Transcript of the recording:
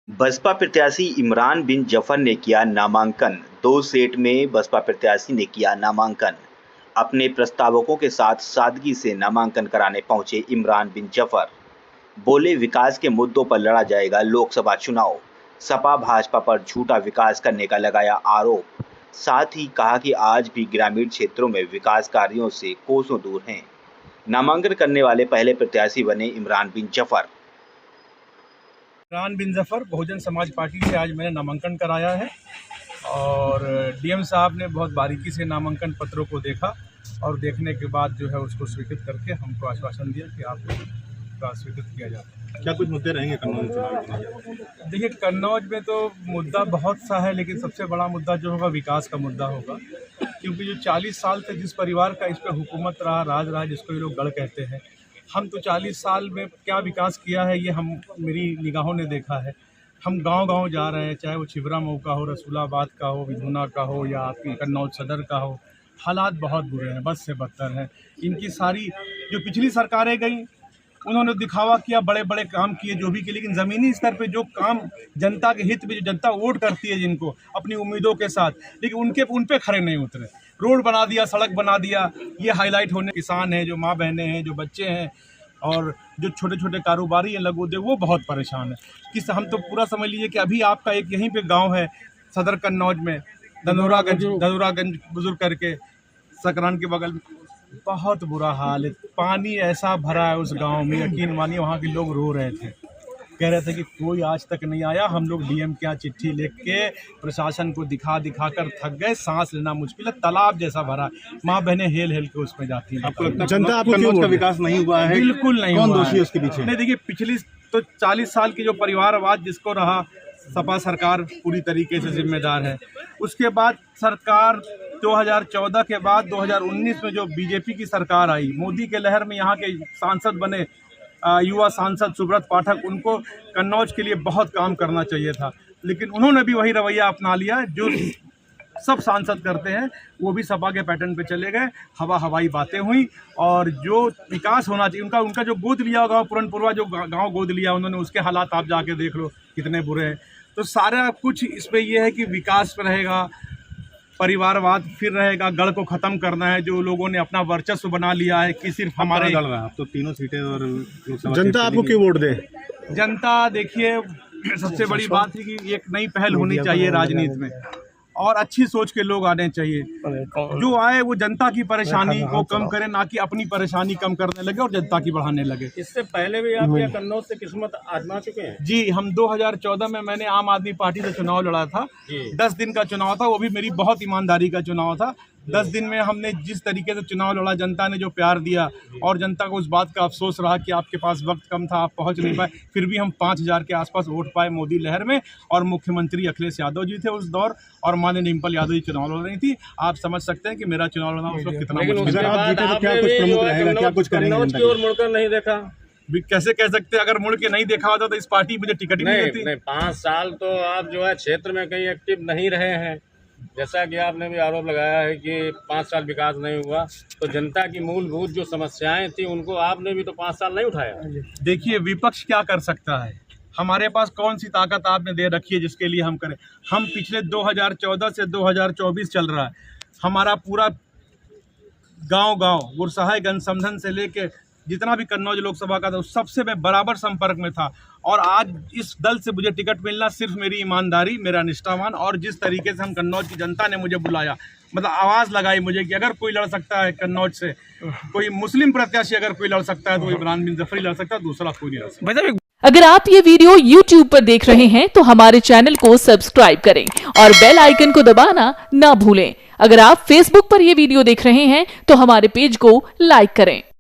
बसपा प्रत्याशी इमरान बिन जफर ने किया नामांकन। 2 सेट में बसपा प्रत्याशी ने किया नामांकन। अपने प्रस्तावकों के साथ सादगी से नामांकन कराने पहुंचे इमरान बिन जफर। बोले, विकास के मुद्दों पर लड़ा जाएगा लोकसभा चुनाव। सपा भाजपा पर झूठा विकास करने का लगाया आरोप। साथ ही कहा कि आज भी ग्रामीण क्षेत्रों में विकास कार्यों से कोसों दूर हैं। नामांकन करने वाले पहले प्रत्याशी बने इमरान बिन जफर। इमरान बिन जफर, बहुजन समाज पार्टी से आज मैंने नामांकन कराया है और डीएम साहब ने बहुत बारीकी से नामांकन पत्रों को देखा और देखने के बाद जो है उसको स्वीकृत करके हमको आश्वासन दिया कि आपको स्वीकृत किया जाता है। क्या कुछ मुद्दे रहेंगे कन्नौज चुनाव? देखिए, कन्नौज में तो मुद्दा बहुत सा है, लेकिन सबसे बड़ा मुद्दा जो होगा विकास का मुद्दा होगा, क्योंकि जो 40 साल से जिस परिवार का इस पर हुकूमत रहा, राज रहा, जिसको ये लोग गढ़ कहते हैं, हम तो 40 साल में क्या विकास किया है ये मेरी निगाहों ने देखा है। हम गांव-गांव जा रहे हैं, चाहे वो छिबरा मऊ का हो, रसूलाबाद का हो, विधुना का हो या आपकी कन्नौज सदर का हो। हालात बहुत बुरे हैं, बद से बदतर हैं। इनकी सारी जो पिछली सरकारें गई उन्होंने दिखावा किया, बड़े-बड़े काम किए जो भी किए, लेकिन ज़मीनी स्तर पे जो काम जनता के हित में, जो जनता वोट करती है जिनको अपनी उम्मीदों के साथ, लेकिन उन पे खरे नहीं उतरे। रोड बना दिया, सड़क बना दिया, ये हाईलाइट होने। किसान हैं, जो माँ बहनें हैं, जो बच्चे हैं और जो छोटे छोटे कारोबारी हैं, लघु उद्योग, वो बहुत परेशान है। हम तो पूरा समझ लीजिए कि अभी आपका एक यहीं पे गांव है सदर कन्नौज में, ददोरागंज बुजुर्ग करके, सकरान के बगल में, बहुत बुरा हाल है। पानी ऐसा भरा है उस गांव में, यकीन मानिए वहाँ के लोग रो रहे थे, कह रहे थे कि कोई आज तक नहीं आया। हम लोग डीएम क्या चिट्ठी लिख के प्रशासन को दिखा कर थक गए, सांस लेना मुश्किल है। तालाब जैसा भरा, माँ बहनें हेल हेल के उसमें जाती हैं। जनता आपको कन्नौज का विकास नहीं हुआ है? बिल्कुल नहीं हुआ। कौन दोषी है उसके पीछे? नहीं, देखिए, पिछली तो 40 साल की जो परिवारवाद जिसको रहा, सपा सरकार पूरी तरीके से जिम्मेदार है। उसके बाद सरकार 2014 के बाद 2019 में जो बीजेपी की सरकार आई, मोदी के लहर में यहाँ के सांसद बने युवा सांसद सुब्रत पाठक, उनको कन्नौज के लिए बहुत काम करना चाहिए था, लेकिन उन्होंने भी वही रवैया अपना लिया जो सब सांसद करते हैं। वो भी सपा के पैटर्न पे चले गए, हवाई बातें हुई और जो विकास होना चाहिए उनका जो गोद लिया गाँव पुरनपुरवा, जो गाँव गोद लिया उन्होंने, उसके हालात आप जाके देख लो कितने बुरे हैं। तो सारा कुछ इसमें यह है कि विकास पे रहेगा, परिवारवाद फिर रहेगा, गढ़ को खत्म करना है जो लोगों ने अपना वर्चस्व बना लिया है कि सिर्फ हमारे गढ़ रहा। अब तो तीनों सीटें और जनता आपको क्यों वोट दे? जनता, देखिए, सबसे बड़ी बात है कि एक नई पहल होनी चाहिए राजनीति में और अच्छी सोच के लोग आने चाहिए। जो आए वो जनता की परेशानी को कम करे, ना कि अपनी परेशानी कम करने लगे और जनता की बढ़ाने लगे। इससे पहले भी आप कन्नौज से किस्मत आजमा चुके हैं? जी, हम 2014 में मैंने आम आदमी पार्टी से चुनाव लड़ा था। 10 दिन का चुनाव था, वो भी मेरी बहुत ईमानदारी का चुनाव था। 10 दिन में हमने जिस तरीके से चुनाव लड़ा, जनता ने जो प्यार दिया और जनता को उस बात का अफसोस रहा कि आपके पास वक्त कम था, आप पहुंच नहीं पाए, फिर भी हम 5000 के आसपास वोट पाए मोदी लहर में। और मुख्यमंत्री अखिलेश यादव जी थे उस दौर और माननीय डिम्पल यादव जी चुनाव लड़ रही थी। आप समझ सकते हैं कि मेरा चुनाव लड़ना उस वक्त कितना मुश्किल नहीं देखा। कैसे कह सकते हैं? अगर मुड़ के नहीं देखा होता तो इस पार्टी मुझे टिकट ही नहीं देती। 5 साल तो आप जो है क्षेत्र में कहीं एक्टिव नहीं रहे हैं, जैसा कि आपने भी आरोप लगाया है कि 5 साल विकास नहीं हुआ, तो जनता की मूलभूत जो समस्याएं थी उनको आपने भी तो 5 साल नहीं उठाया। देखिए, विपक्ष क्या कर सकता है? हमारे पास कौन सी ताकत आपने दे रखी है जिसके लिए हम करें? हम पिछले 2014 से 2024 चल रहा है, हमारा पूरा गांव गुरसहायगंज समधन से लेके जितना भी कन्नौज लोकसभा का था, उस सबसे मैं बराबर संपर्क में था। और आज इस दल से मुझे टिकट मिलना सिर्फ मेरी ईमानदारी, मेरा निष्ठावान और जिस तरीके से हम कन्नौज की जनता ने मुझे बुलाया, मतलब आवाज़ लगाई मुझे कि अगर कोई लड़ सकता है कन्नौज से, कोई मुस्लिम प्रत्याशी अगर कोई लड़ सकता है तो इमरान बिन जफर लड़ सकता है, दूसरा कोई नहीं लड़ सकता। अगर आप ये वीडियो YouTube पर देख रहे हैं तो हमारे चैनल को सब्सक्राइब करें और बेल आइकन को दबाना ना भूलें। अगर आप Facebook पर ये वीडियो देख रहे हैं तो हमारे पेज को लाइक करें।